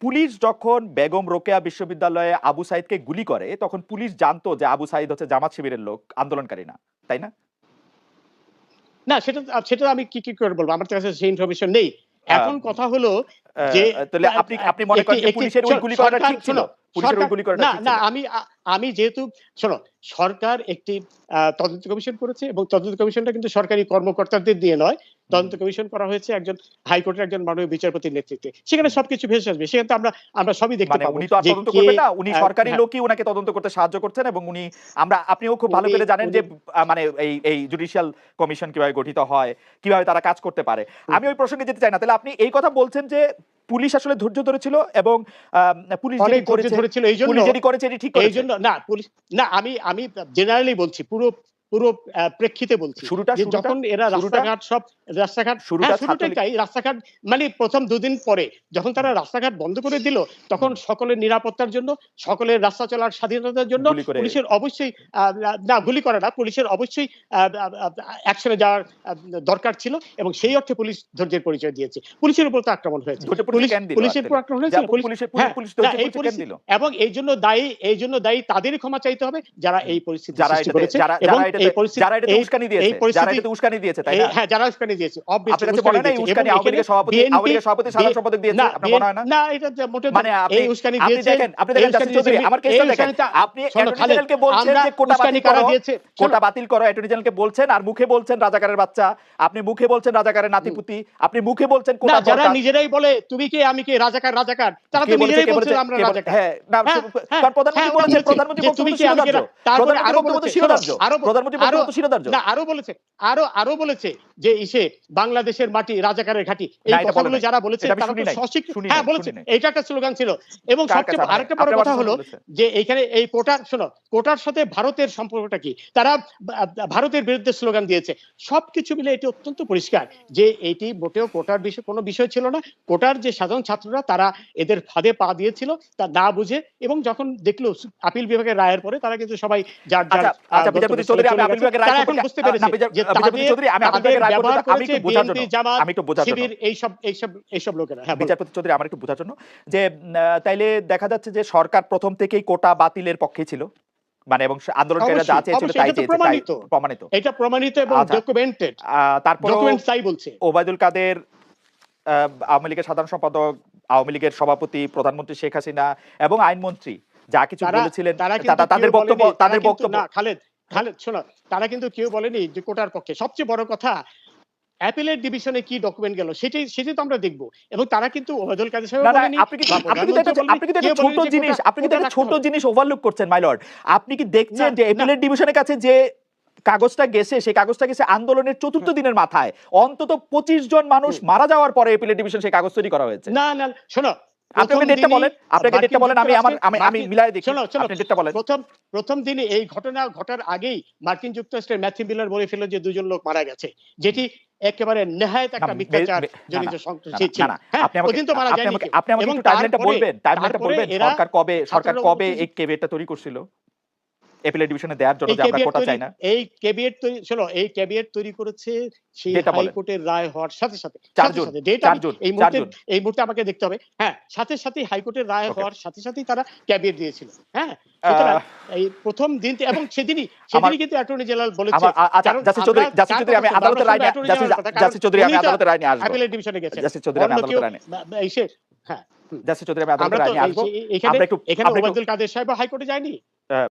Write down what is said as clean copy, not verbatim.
Police যখন বেগম রোকেয়া বিশ্ববিদ্যালয়ে আবু সাইদকে গুলি করে তখন পুলিশ জানতো যে আবু সাইদ হচ্ছে জামাত শিবিরের লোক, আন্দোলনকারী না, তাই না? না, সেটা সেটা আমি কি করে বলবো? আমার কাছে সেই ইনফরমেশন নেই। আহ, এখন কথা হলো যে তাহলে আপনি আপনি মনে করেন যে পুলিশের ওই গুলি করাটা ঠিক ছিল? পুলিশের ওই সরকার গুলি করাটা না, ঠিক না, ছিল? আমি যেহেতু শোনো, সরকার একটি তদন্ত কমিশন করেছে এবং তদন্ত কমিশনটা কিন্তু সরকারি কর্মকর্তাদের দিয়ে নয়। তদন্ত কমিশন করা হয়েছে একজন হাইকোর্টের একজন মাননীয় বিচারপতির নেতৃত্বে। সেখানে সবকিছু ভেসে আসবে। সেখানে তো আমরা সবই দেখতে মানে পাবো উনি তো আর যে তদন্ত কে করবেন না, উনি সরকারি হ্যাঁ, লোকই উনাকে তদন্ত করতে সাহায্য করছেন এবং উনি আপনিও খুব ভালো উনি করে জানেন উনি যে মানে এই জুডিশিয়াল কমিশন কিভাবে গঠিত হয়, কিভাবে তারা কাজ করতে পারে। আমি ওই প্রসঙ্গে যেতে চাই না। তাহলে আপনি এই কথা বলছেন যে পুলিশ আসলে ধৈর্য ধরেছিল এবং পুলিশ অনেক যেটি ধৈর্য করেছে, ধরেছিল। পুলিশ যেটি করেছে এটি ঠিক করেছে। এইজন্য না পুলিশ না, আমি জেনারেলি বলছি, পুরো পুরো প্রেক্ষিতে বলছি শুরুটা যে শুরুটা যখন এরা শুরুটা রাস্তাঘাট শুরুটা হ্যাঁ, শুরুটাই ছাত্রলীগ। তাই। রাস্তাঘাট মানে প্রথম দুদিন পরে যখন তারা রাস্তাঘাট বন্ধ করে দিল, তখন সকলের নিরাপত্তার জন্য, সকলের রাস্তা চলার স্বাধীনতার জন্য গুলি করে। পুলিশের অবশ্যই না, গুলি করে না, পুলিশের অবশ্যই অ্যাকশনে যাওয়ার দরকার ছিল এবং সেই অর্থে পুলিশ ধৈর্যের পরিচয় দিয়েছে। পুলিশের উপর তো আক্রমণ হয়েছে। ধৈর্য পরিচয় কেন দিল পুলিশের উপর তাহলে? আক্রমণ যা হয়েছিল। পুলিশের হ্যাঁ, পুলিশ না, ধৈর্য এই পরিচয় কেন পরিস্থিতি দিল? এবং এই জন্য দায়ী তাদেরই ক্ষমা চাইতে হবে যারা এই পরিস্থিতি যারা সৃষ্টি এটাতে করেছে যারা এবং যারা এটাতে এই পরিস্থিতি যারা এটাতে উস্কানি এই দিয়েছে, যারা পরিস্থিতি এটাতে উস্কানি দিয়েছে, তাই না? হ্যাঁ, যারা উস্কানি দিয়েছে, আপনার অবভিয়াসলি কাছে মনে উস্কানি হয় না এই দিয়েছে এবং উস্কানি এখানে আওয়ামী লীগের সভাপতি সাধারণ সম্পাদক দিয়েছে? না, আপনার মনে হয় না? না, এটা মোটেও মানে আপনি এই উস্কানি আপনি দিয়েছে, দেখেন জাসির চৌধুরী, আমার কেসটা দেখেন। আপনি শোনো অ্যাটর্নি খালেদ, জেনারেলকে বলছেন আমরা যে কোটা উস্কানি বাতিল কারা করো, দিয়েছে, কোটা বাতিল করো, অ্যাটর্নি জেনারেলকে বলছেন আর মুখে বলছেন রাজাকারের বাচ্চা, আপনি মুখে বলছেন রাজাকারের নাতিপুতি, আপনি মুখে বলছেন না, কোটা যারা দরকার। নিজেরাই বলে তুমি কে আমি কে, রাজাকার রাজাকার, তারা কে তো বলেছে নিজেরাই বলছে আমরা রাজাকার। হ্যাঁ না, হ্যাঁ, হ্যাঁ, কারণ প্রধানমন্ত্রী ওরা বলেছেন, বলেছে প্রধানমন্ত্রী যে তুমি বক্তব্য তো কি আমি কে, শিরোধার্য, তারপরে প্রধানমন্ত্রী আরো বক্তব্য তো বলেছে, শোনো, শিরোধার্য, প্রধানমন্ত্রী বক্তব্য তো শিরোধার্য। আরো বলেছে যে বাংলাদেশের মাটি রাজাকারের ঘাঁটি। না, এই এটা বলে কথাগুলো নাই, যারা বলেছে এটা আমি তারা শুনি তো নাই, শুনি হ্যাঁ নাই, বলেছে, শুনি নাই। এটা একটা স্লোগান ছিল। এবং কার কাছে? সবচেয়ে আরেকটা বড় আপনার কথা বাসার হলো সামনে বলেছে? যে এইখানে এই কোটার সাথে ভারতের সম্পর্কটা কি, তারা ভারতের বিরুদ্ধে স্লোগান দিয়েছে। সবকিছু মিলে এটি অত্যন্ত পরিষ্কার যে এটি মোটেও কোটার বিষয় কোনো বিষয় ছিল না। কোটার যে সাধারণ ছাত্ররা তারা এদের ফাঁদে পা দিয়েছিল তা না বুঝে, এবং যখন দেখলো আপিল বিভাগের রায়ের পরে তারা কিন্তু সবাই যার যার আচ্ছা বিচারপতি চৌধুরী, আমি আপিল বিভাগের রায় তারা এখন সম্পর্কে বুঝতে পেরেছে যে বিচারপতি চৌধুরী, আমি আপিল বিভাগের রায় ব্যবহার পর্যন্ত আমি করেছে একটু বোঝার জন্য, বিএনপি, জামাত, আমি একটু বোঝার জন্য শিবির, এইসব লোকেরা। হ্যাঁ, বিচারপতি চৌধুরী, আমার একটু বোঝার জন্য যে তাইলে দেখা যাচ্ছে যে সরকার প্রথম থেকেই কোটা বাতিলের পক্ষে ছিল, মানে এবং আন্দোলনকারীরা যা চেয়েছিল তাই চেয়েছে, তাই প্রমাণিত। এটা প্রমাণিত এবং আচ্ছা, ডকুমেন্টেড, তারপর ডকুমেন্ট তাই বলছে। ওবায়দুল কাদের আওয়ামী লীগের সাধারণ সম্পাদক, আওয়ামী লীগের সভাপতি, প্রধানমন্ত্রী শেখ হাসিনা এবং আইনমন্ত্রী যা কিছু বলেছিলেন, তাদের বক্তব্য না খালেদ, শোনো, তারা কিন্তু কেউ বলেনি যে কোটার পক্ষে। সবচেয়ে বড় কথা, অ্যাপিলেট ডিভিশনে কি ডকুমেন্ট গেল সেটাই তো আমরা দেখব। এবং তারা কিন্তু ওবায়দুল কাদের সাহেব বলেনি, আপনি কিন্তু একটা ছোট জিনিস ওভারলুক করছেন মাই লর্ড। আপনি কি দেখছেন যে অ্যাপিলেট ডিভিশনের কাছে যে কাগজটা গেছে, সেই কাগজটা গেছে আন্দোলনের চতুর্থ দিনের মাথায়, অন্তত 25 জন মানুষ মারা যাওয়ার পরে অ্যাপিলেট ডিভিশন সেই কাগজ তৈরি করা হয়েছে। না, শোনো, আপনাকে ডেটটা বলেন, আমি মিলাই দেখি। আপনি ডেটটা বলেন। প্রথম দিনে এই ঘটনা ঘটার আগেই মার্কিন যুক্তরাষ্ট্রের ম্যাথিউ মিলার বলে ফেলল যে দুজন লোক মারা গেছে, যেটি একেবারে নেহায়েত একটা মিথ্যাচার জনিত সংগঠন ছিল। আপনি আমাকে একটু টাইমলাইনটা বলবেন, সরকার কবে এই কেবিনেটটা তৈরি করছিল অ্যাপিলেট ডিভিশনে দেওয়ার জন্য, যে আমরা কোটা চাই না? এই ক্যাবিনেট তৈরি, শোনো, এই ক্যাবিনেট তৈরি করেছে সেই হাইকোর্টের রায় হওয়ার সাথে সাথে। 4 জুন, এই মুহূর্তে আমাকে দেখতে হবে। হ্যাঁ, সাথে হাইকোর্টের রায় হওয়ার সাথে সাথেই তারা ক্যাবিনেট দিয়েছিল। হ্যাঁ, সুতরাং এই প্রথম দিন এবং সেদিনই কিন্তু অ্যাটর্নি জেনারেল বলেছে। আচ্ছা, জাসির চৌধুরী, আমি আদালতের রায় নিয়ে জাসির চৌধুরী, আমি আদালতের রায় নিয়ে আসব। অ্যাপিলেট ডিভিশনে গেছে জাসির চৌধুরী, আমি আদালতের রায় নিয়ে হ্যাঁ, জাসির চৌধুরী, আমি আদালতের রায় নিয়ে আসব। এখানে ওবায়দুল কাদের সাহেব হাইকোর্টে যায়নি।